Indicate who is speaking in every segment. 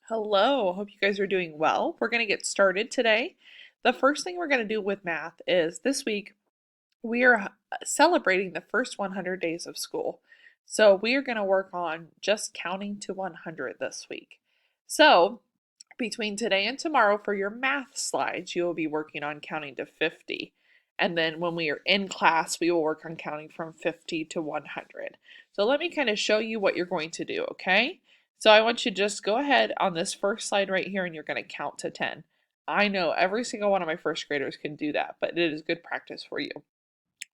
Speaker 1: Hello, hope you guys are doing well. We're going to get started today. The first thing we're going to do with math is this week we are celebrating the first 100 days of school. So we are going to work on just counting to 100 this week. So between today and tomorrow for your math slides, you will be working on counting to 50. And then when we are in class, we will work on counting from 50 to 100. So let me kind of show you what you're going to do, okay? So I want you to just go ahead on this first slide right here and you're going to count to 10. I know every single one of my first graders can do that, but it is good practice for you.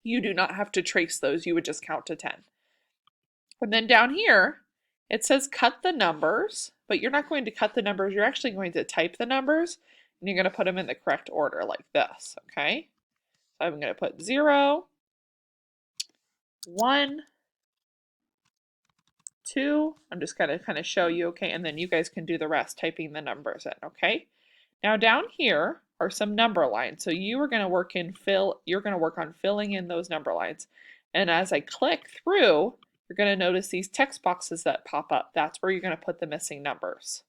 Speaker 1: You do not have to trace those, you would just count to 10. And then down here, it says cut the numbers, but you're not going to cut the numbers, you're actually going to type the numbers, and you're going to put them in the correct order like this, okay? So I'm going to put 0, 1, 2, I'm just going to kind of show you, okay, and then you guys can do the rest, typing the numbers in, okay? Now down here are some number lines, so you are going to work on filling in those number lines, and as I click through, you're going to notice these text boxes that pop up. That's where you're going to put the missing numbers.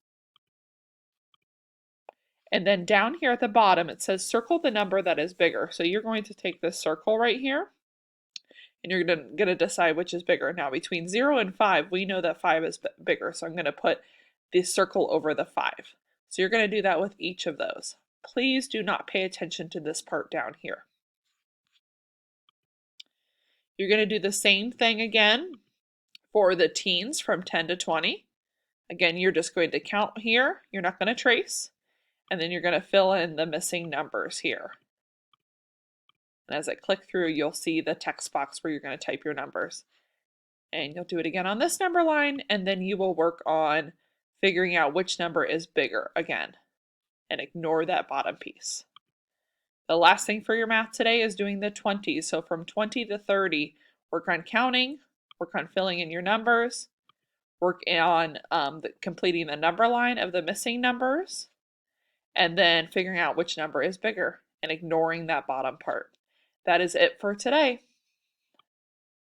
Speaker 1: And then down here at the bottom, it says circle the number that is bigger. So you're going to take this circle right here, and you're going to decide which is bigger. Now between 0 and 5, we know that 5 is bigger, so I'm going to put the circle over the 5. So you're going to do that with each of those. Please do not pay attention to this part down here. You're going to do the same thing again for the teens from 10 to 20. Again, you're just going to count here. You're not going to trace. And then you're going to fill in the missing numbers here. And as I click through, you'll see the text box where you're going to type your numbers. And you'll do it again on this number line, and then you will work on figuring out which number is bigger again. And ignore that bottom piece. The last thing for your math today is doing the 20s. So from 20 to 30, work on counting, work on filling in your numbers, work on completing the number line of the missing numbers, and then figuring out which number is bigger and ignoring that bottom part. That is it for today.